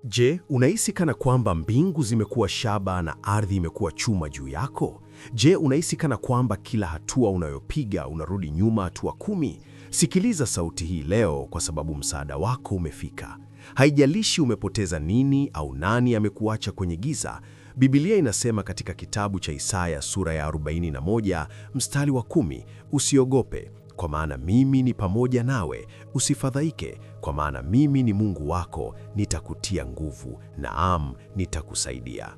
Je, unahisi kana kwamba mbingu zimekuwa shaba na ardhi imekuwa chuma juu yako? Je, unahisi kana kwamba kila hatua unayopiga unarudi nyuma hatua 10? Sikiliza sauti hii leo, kwa sababu msaada wako umefika. Haijalishi umepoteza nini au nani amekuacha kwenye giza. Biblia inasema katika kitabu cha Isaya sura ya 41 mstari wa 10, usiogope, kwa maana mimi ni pamoja nawe, usifadhaike, kwa maana mimi ni Mungu wako, nitakutia nguvu, naam, nitakusaidia.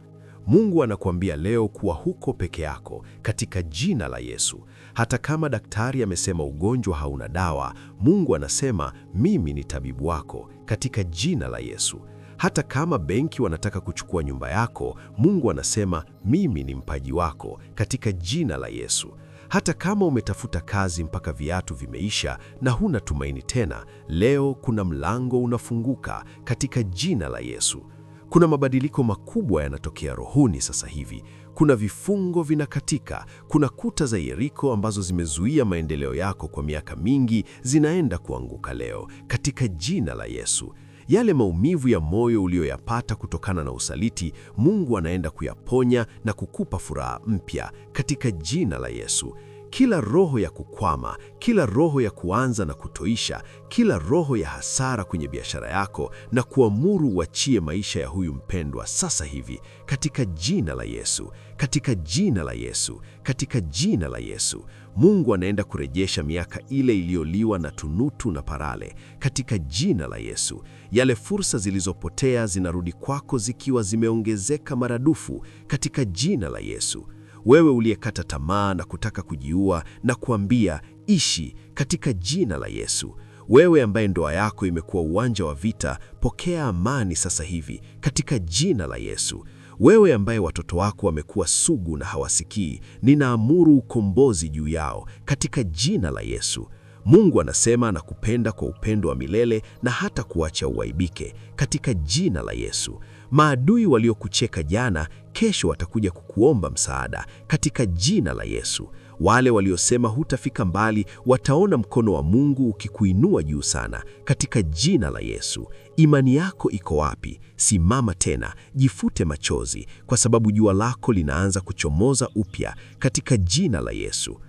Mungu anakuambia leo kuwa huko peke yako katika jina la Yesu. Hata kama daktari amesema ugonjwa hauna dawa, Mungu anasema mimi ni tabibu wako katika jina la Yesu. Hata kama benki wanataka kuchukua nyumba yako, Mungu anasema mimi ni mpaji wako katika jina la Yesu. Hata kama umetafuta kazi mpaka viatu vimeisha na huna tumaini tena, leo kuna mlango unafunguka katika jina la Yesu. Kuna mabadiliko makubwa yanatokea rohoni sasa hivi. Kuna vifungo vinakatika, kuna kuta za Yeriko ambazo zimezuia maendeleo yako kwa miaka mingi zinaenda kuanguka leo katika jina la Yesu. Yale maumivu ya moyo uliyoyapata kutokana na usaliti, Mungu anaenda kuyaponya na kukupa furaha mpya katika jina la Yesu. Kila roho ya kukwama, kila roho ya kuanza na kutoisha, kila roho ya hasara kwenye biashara yako, na kuamuru uachie maisha ya huyu mpendwa sasa hivi katika jina la Yesu, katika jina la Yesu, katika jina la Yesu. Mungu anaenda kurejesha miaka ile iliyoliwa na tunutu na parale katika jina la Yesu. Yale fursa zilizopotea zinarudi kwako zikiwa zimeongezeka maradufu katika jina la Yesu. Wewe uliyekata tamaa na kutaka kujiua, na kuambia ishi katika jina la Yesu. Wewe ambaye ndoa yako imekuwa uwanja wa vita, pokea amani sasa hivi katika jina la Yesu. Wewe ambaye watoto wako wamekuwa sugu na hawasikii, ninaamuru ukombozi juu yao katika jina la Yesu. Mungu anasema anakupenda kwa upendo wa milele na hata kuacha uaibike katika jina la Yesu. Maadui waliokucheka jana, kesho watakuja kukuomba msaada katika jina la Yesu. Wale waliosema hutafika mbali, wataona mkono wa Mungu ukikuinua juu sana katika jina la Yesu. Imani yako iko wapi? Simama tena, jifute machozi, kwa sababu jua lako linaanza kuchomoza upya katika jina la Yesu.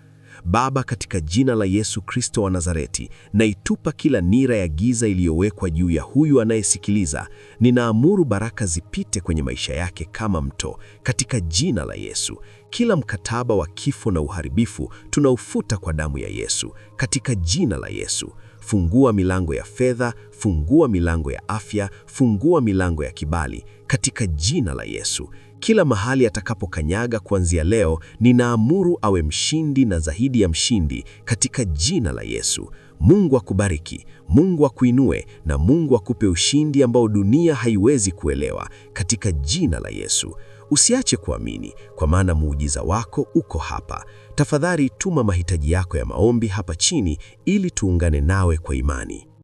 Baba, katika jina la Yesu Kristo wa Nazareti, naitupa kila nira ya giza iliyowekwa juu ya huyu anayesikiliza. Ninaamuru baraka zipite kwenye maisha yake kama mto katika jina la Yesu. Kila mkataba wa kifo na uharibifu tunaufuta kwa damu ya Yesu katika jina la Yesu. Fungua milango ya fedha, fungua milango ya afya, fungua milango ya kibali katika jina la Yesu. Kila mahali atakapokanyaga kuanzia leo, ninaamuru awe mshindi na zaidi ya mshindi katika jina la Yesu. Mungu akubariki, Mungu akuinue, na Mungu akupe ushindi ambao dunia haiwezi kuelewa katika jina la Yesu. Usiache kuamini, kwa maana muujiza wako uko hapa. Tafadhali tuma mahitaji yako ya maombi hapa chini ili tuungane nawe kwa imani.